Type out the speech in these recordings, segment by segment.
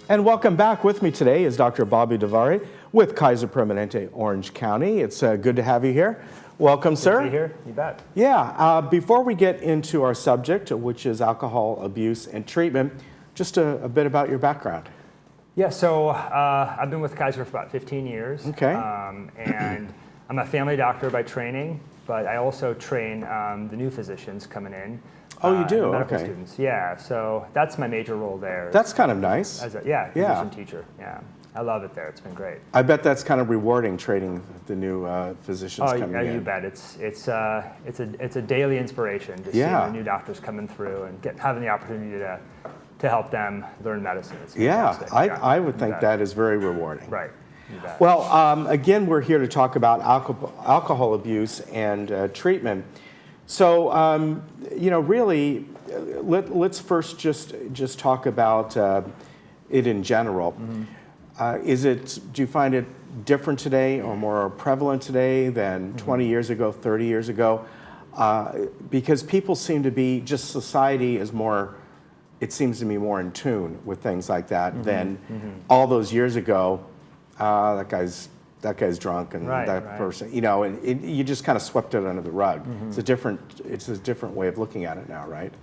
And welcome back. With me today is Dr. Bobby Davari with Kaiser Permanente, Orange County. It's good to have you here. Welcome, sir. Good to be here. You bet. Yeah. Before we get into our subject, which is alcohol abuse and treatment, just a bit about your background. Yeah, so I've been with Kaiser for about 15 years. Okay. And I'm a family doctor by training, but I also train the new physicians coming in. Oh, you do? Medical Okay. students. Yeah, so that's my major role there. That's kind of nice. As a, physician teacher. Yeah, I love it there. It's been great. I bet that's kind of rewarding, training the new physicians coming in. Oh, you bet. It's a daily inspiration to see the new doctors coming through and having the opportunity to help them learn medicine. It's fantastic. I would think that is very rewarding. Right. You bet. Well, again, we're here to talk about alcohol abuse and treatment. So, really, let's first just talk about it in general. Mm-hmm. Do you find it different today or more prevalent today than 20 years ago, 30 years ago? Because people seem to be, society is more, it seems to be more in tune with things like that than all those years ago. That guy's drunk and person, and you just kind of swept it under the rug. It's a different way of looking at it now, right?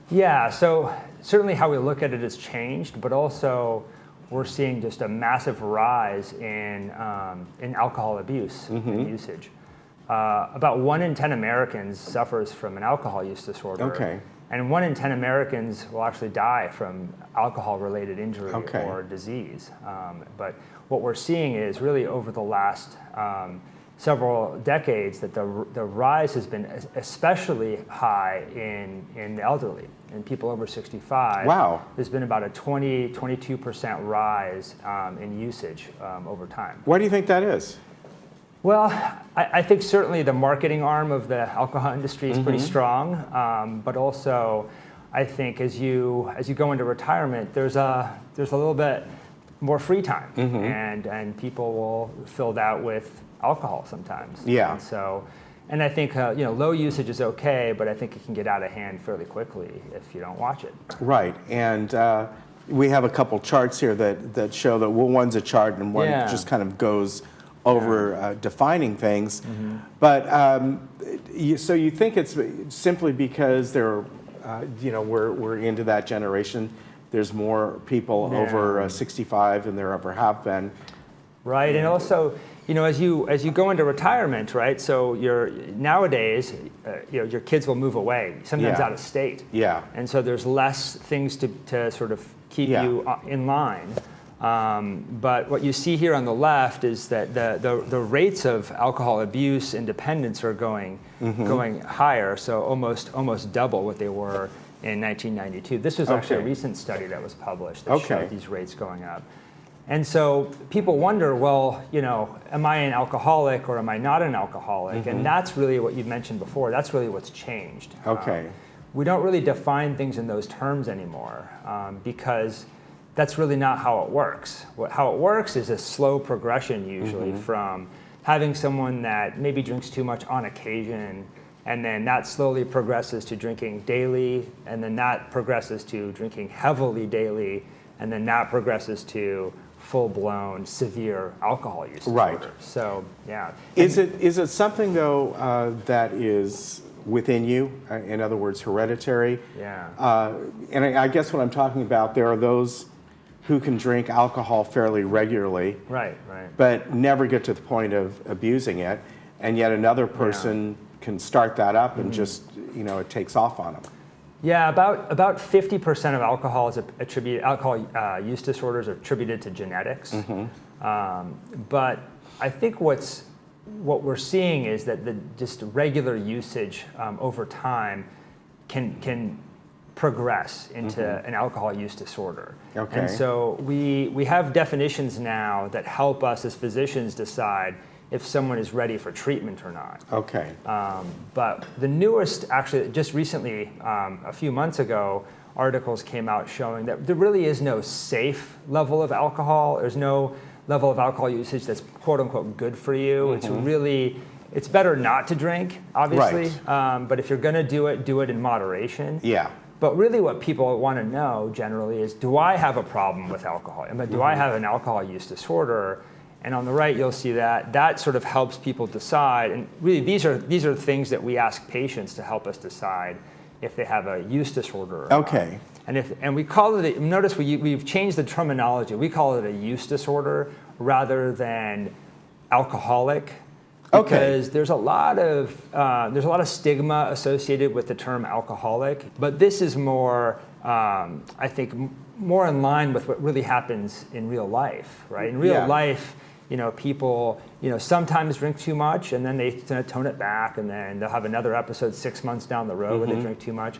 Yeah, so certainly how we look at it has changed, but also we're seeing just a massive rise in alcohol abuse and usage. About 1 in 10 Americans suffers from an alcohol use disorder. Okay. And 1 in 10 Americans will actually die from alcohol-related injury or disease. But what we're seeing is really over the last several decades that the rise has been especially high in the elderly and people over 65. Wow. There's been about a 22% rise in usage over time. Why do you think that is? Well, I think certainly the marketing arm of the alcohol industry is pretty strong, but also I think as you go into retirement, there's a little bit more free time, and people will fill that with alcohol sometimes. Yeah. And I think low usage is okay, but I think it can get out of hand fairly quickly if you don't watch it. Right, and we have a couple charts here that show that one's a chart and one just kind of goes over defining things. But so you think it's simply because we're into that generation. There's more people over 65 than there ever have been. Right, and also, as you go into retirement, right? So nowadays, your kids will move away, sometimes out of state. Yeah. And so there's less things to sort of keep you in line. But what you see here on the left is that the rates of alcohol abuse and dependence are going higher, so almost double what they were in 1992. This was actually a recent study that was published that showed these rates going up. And so people wonder, well, am I an alcoholic or am I not an alcoholic? And that's really what you mentioned before. That's really what's changed. Okay. We don't really define things in those terms anymore because that's really not how it works. How it works is a slow progression usually from having someone that maybe drinks too much on occasion, and then that slowly progresses to drinking daily, and then that progresses to drinking heavily daily, and then that progresses to full-blown severe alcohol use disorder. Right. So, yeah. Is it something though that is within you? In other words, hereditary? Yeah. And I guess what I'm talking about, there are those who can drink alcohol fairly regularly, right, but never get to the point of abusing it, and yet another person can start that up and just, it takes off on them. Yeah, about 50% of alcohol use disorders are attributed to genetics. But I think what we're seeing is that just regular usage over time can progress into an alcohol use disorder. Okay. And so we have definitions now that help us as physicians decide if someone is ready for treatment or not. Okay. But the newest, actually just recently, a few months ago, articles came out showing that there really is no safe level of alcohol. There's no level of alcohol usage that's quote unquote good for you. It's better not to drink, obviously. Right. But if you're gonna do it in moderation. Yeah. But really what people want to know generally is, do I have a problem with alcohol? Do I have an alcohol use disorder? And on the right, you'll see that sort of helps people decide. And really, these are things that we ask patients to help us decide if they have a use disorder or Okay. not. And we call it, notice we've changed the terminology. We call it a use disorder rather than alcoholic. Because there's a lot of stigma associated with the term alcoholic, but this is more, I think, more in line with what really happens in real life, right? In real life, people, sometimes drink too much, and then they tone it back, and then they'll have another episode 6 months down the road where they drink too much.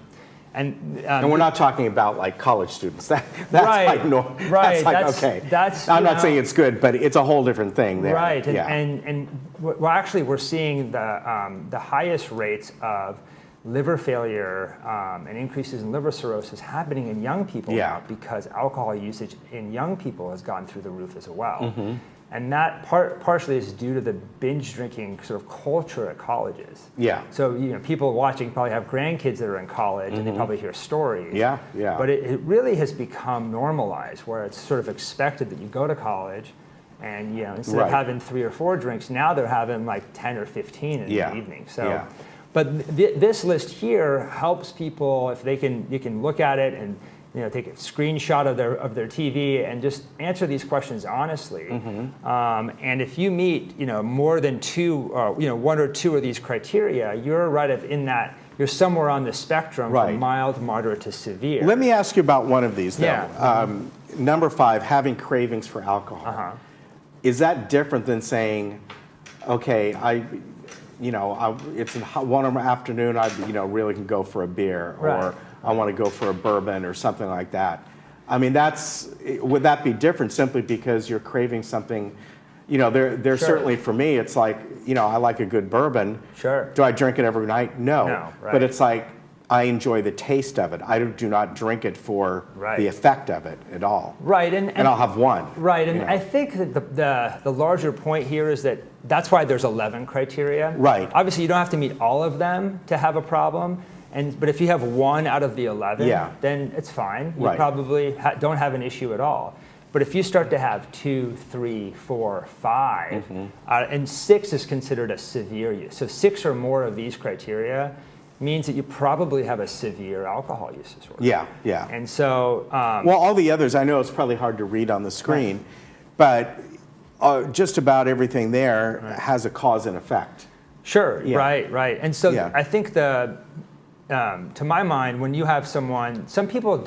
And we're not talking about like college students. That's right, like no. Right. That's like okay. I'm not saying it's good, but it's a whole different thing there. Right. And we're seeing the highest rates of liver failure and increases in liver cirrhosis happening in young people now, because alcohol usage in young people has gone through the roof as well. And that partially is due to the binge drinking sort of culture at colleges. Yeah. So people watching probably have grandkids that are in college, and they probably hear stories. Yeah, yeah. But it really has become normalized, where it's sort of expected that you go to college, and instead of having 3 or 4 drinks, now they're having like 10 or 15 in the evening. So, but this list here helps people if you can look at it and take a screenshot of their TV and just answer these questions honestly. And if you meet more than 1 or 2 of these criteria, you're you're somewhere on the spectrum from mild, moderate to severe. Let me ask you about one of these though. Number 5, having cravings for alcohol. Is that different than saying, okay, it's 1 in the afternoon, I really can go for a beer, or I want to go for a bourbon or something like that. I mean, would that be different simply because you're craving something? There's certainly, for me, it's like, I like a good bourbon. Sure. Do I drink it every night? No. But it's like, I enjoy the taste of it. I do not drink it for the effect of it at all. Right. And I'll have one. Right. And I think that the larger point here is that's why there's 11 criteria. Right. Obviously, you don't have to meet all of them to have a problem. But if you have 1 out of the 11, then it's fine. You probably don't have an issue at all. But if you start to have 2, 3, 4, 5, and 6 is considered a severe use. So 6 or more of these criteria means that you probably have a severe alcohol use disorder. Yeah, yeah. And so... well, all the others, I know it's probably hard to read on the screen, but just about everything there has a cause and effect. Sure, right. And so I think to my mind, when you have some people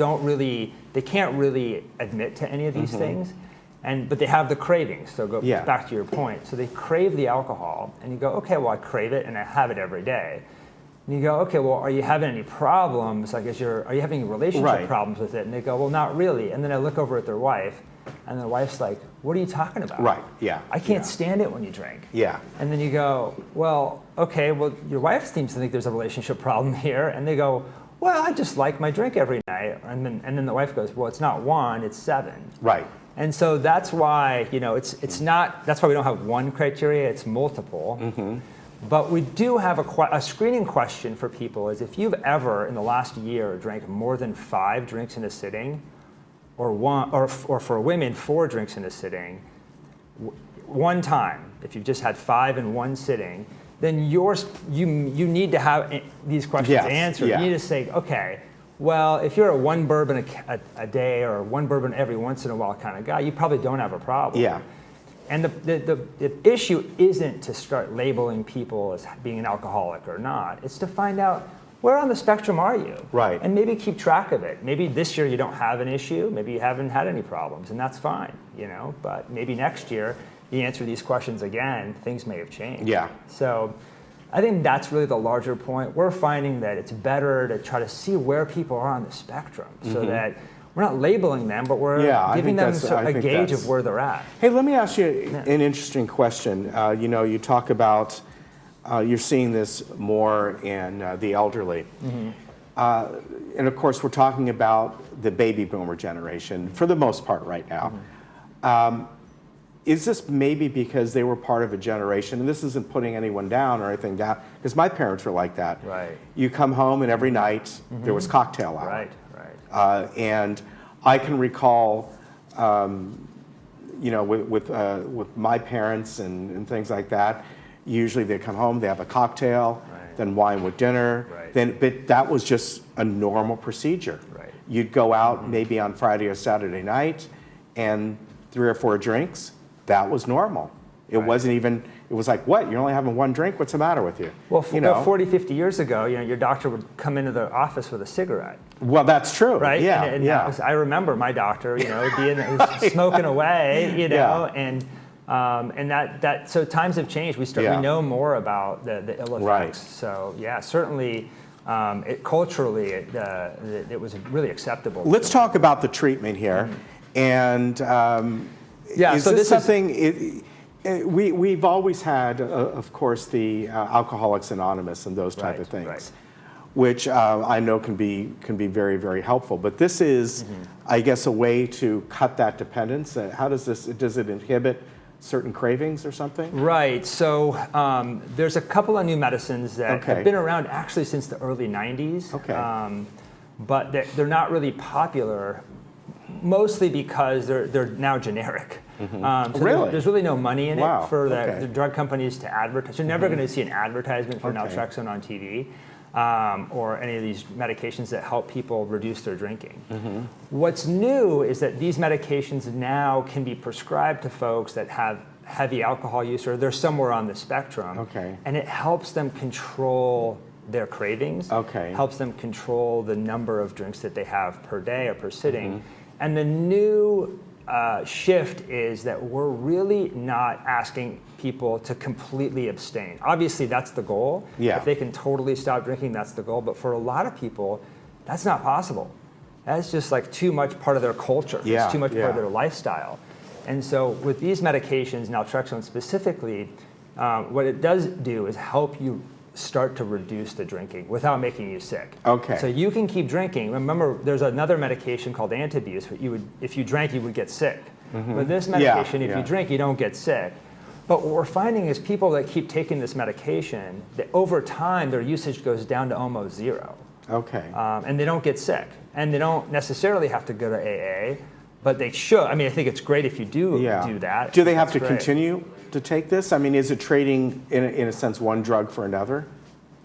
they can't really admit to any of these things, but they have the cravings. So go back to your point. So they crave the alcohol, and you go, okay, well, I crave it, and I have it every day. And you go, okay, well, are you having any problems? Like, are you having relationship problems with it? And they go, well, not really. And then I look over at their wife, and their wife's like, what are you talking about? Right, yeah. I can't stand it when you drink. Yeah. And then you go, well, okay, well, your wife seems to think there's a relationship problem here. And they go, well, I just like my drink every night. And then the wife goes, well, it's not 1, it's 7. Right. And so that's why, it's not, that's why we don't have 1 criteria, it's multiple. But we do have a screening question for people is if you've ever in the last year drank more than 5 drinks in a sitting, or for women 4 drinks in a sitting, 1 time, if you've just had 5 in 1 sitting, then you need to have these questions answered. You need to say, okay, well, if you're a 1 bourbon a day or 1 bourbon every once in a while kind of guy, you probably don't have a problem. Yeah. And the issue isn't to start labeling people as being an alcoholic or not. It's to find out, where on the spectrum are you? Right. And maybe keep track of it. Maybe this year you don't have an issue. Maybe you haven't had any problems, and that's fine. But maybe next year you answer these questions again, things may have changed. Yeah. So I think that's really the larger point. We're finding that it's better to try to see where people are on the spectrum so that we're not labeling them, but we're giving them a gauge of where they're at. Hey, let me ask you an interesting question. You talk about you're seeing this more in the elderly. And of course, we're talking about the baby boomer generation for the most part right now. is this maybe because they were part of a generation, and this isn't putting anyone down or anything down, because my parents were like that. Right. You come home and every night there was cocktail hour. Right, right. And I can recall, you know, with my parents and things like that, usually they come home, they have a cocktail, then wine with dinner, but that was just a normal procedure. Right. You'd go out maybe on Friday or Saturday night and 3 or 4 drinks. That was normal. It wasn't even, it was like, what, you're only having 1 drink? What's the matter with you? Well, you know? 40, 50 years ago, you know, your doctor would come into the office with a cigarette. Well, that's true. Right? Yeah, and yeah. I remember my doctor, you know, being smoking away, you know, and that so times have changed. We know more about the ill effects. Right. So yeah, certainly culturally it was really acceptable. Let's talk about the treatment here. And is so this something, we've always had, of course, the Alcoholics Anonymous and those type of things, which I know can be very, very helpful. But this is, I guess, a way to cut that dependence. How does it inhibit certain cravings or something? Right. So there's a couple of new medicines that have been around actually since the early 90s. Okay. But they're not really popular, mostly because they're now generic. So really? There's really no money in it for the Okay. drug companies to advertise. You're never going to see an advertisement for naltrexone on TV or any of these medications that help people reduce their drinking. What's new is that these medications now can be prescribed to folks that have heavy alcohol use or they're somewhere on the spectrum. And it helps them control their cravings, helps them control the number of drinks that they have per day or per sitting. And the new shift is that we're really not asking people to completely abstain. Obviously, that's the goal. If they can totally stop drinking, that's the goal. But for a lot of people, that's not possible. That's just like too much part of their culture. It's too much part of their lifestyle. And so with these medications, naltrexone specifically, what it does do is help you start to reduce the drinking without making you sick. So you can keep drinking. Remember, there's another medication called antabuse. If you drank, you would get sick. But this medication, if you drink, you don't get sick. But what we're finding is people that keep taking this medication, that over time, their usage goes down to almost 0. And they don't get sick. And they don't necessarily have to go to AA, but they should. I mean, I think it's great if you do that. Do they have to continue to take this? I mean, is it trading, in a sense, one drug for another?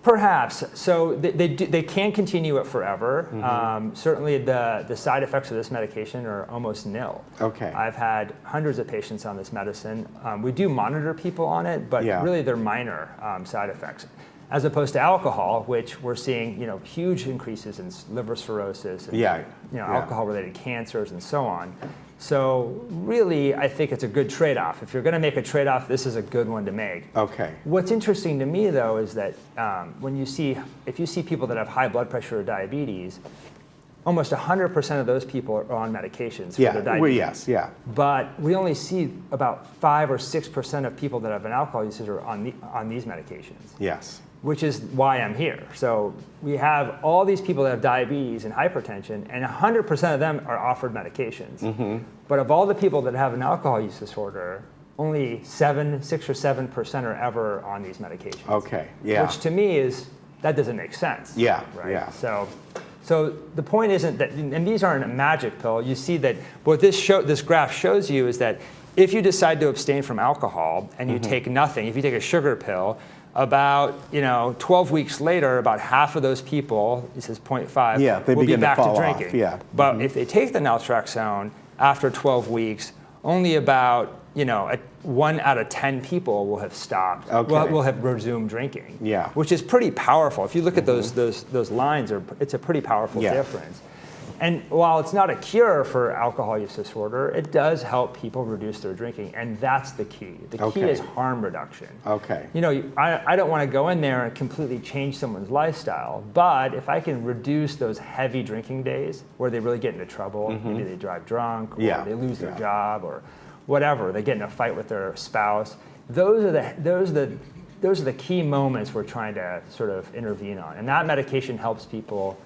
Perhaps. So they can continue it forever. Certainly the side effects of this medication are almost nil. I've had hundreds of patients on this medicine. We do monitor people on it, but really they're minor side effects. As opposed to alcohol, which we're seeing, you know, huge increases in liver cirrhosis and alcohol-related cancers and so on. So really, I think it's a good trade-off. If you're going to make a trade-off, this is a good one to make. What's interesting to me, though, is that if you see people that have high blood pressure or diabetes, almost 100% of those people are on medications for their diabetes. But we only see about 5 or 6% of people that have an alcohol usage are on these medications. Which is why I'm here. So we have all these people that have diabetes and hypertension, and 100% of them are offered medications. But of all the people that have an alcohol use disorder, only 6 or 7% are ever on these medications. Which to me that doesn't make sense. So the point isn't that, and these aren't a magic pill. You see that what this graph shows you is that if you decide to abstain from alcohol and you take nothing, if you take a sugar pill, about 12 weeks later, about half of those people, this is 0.5, will be back to drinking. But if they take the naltrexone after 12 weeks, only about 1 out of 10 people will have stopped. Will have resumed drinking. Which is pretty powerful. If you look at those lines, it's a pretty powerful difference. And while it's not a cure for alcohol use disorder, it does help people reduce their drinking, and that's the key. The key is harm reduction. I don't want to go in there and completely change someone's lifestyle, but if I can reduce those heavy drinking days where they really get into trouble, maybe they drive drunk, or they lose their job, or whatever, they get in a fight with their spouse. Those are the key moments we're trying to sort of intervene on, and that medication helps people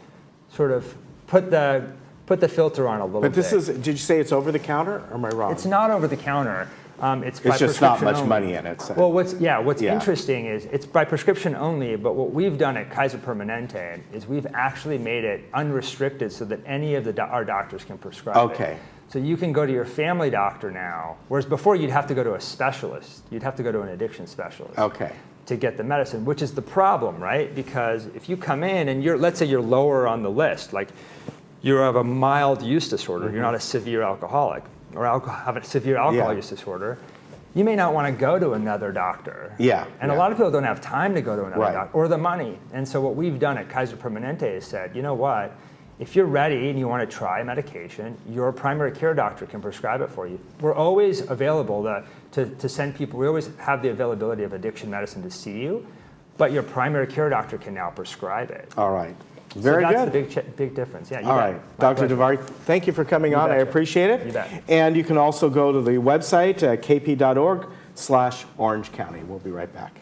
sort of put the filter on a little bit. But did you say it's over the counter, or am I wrong? It's not over the counter. It's by It's just not prescription much only. money in it. So. Well, what's interesting is it's by prescription only, but what we've done at Kaiser Permanente is we've actually made it unrestricted so that any of our doctors can prescribe it. So you can go to your family doctor now, whereas before you'd have to go to a specialist. You'd have to go to an addiction specialist to get the medicine, which is the problem, right? Because if you come in and let's say you're lower on the list, like you have a mild use disorder, you're not a severe alcoholic, or have a severe alcohol use disorder, you may not want to go to another doctor. And a lot of people don't have time to go to another doctor, or the money. And so what we've done at Kaiser Permanente is said, you know what? If you're ready and you want to try medication, your primary care doctor can prescribe it for you. We're always available to send people. We always have the availability of addiction medicine to see you, but your primary care doctor can now prescribe it. All right. Very good. That's the big difference. Yeah. All right. Dr. Davari, thank you for coming on. I appreciate it. You bet. And you can also go to the website, kp.org/Orange County. We'll be right back.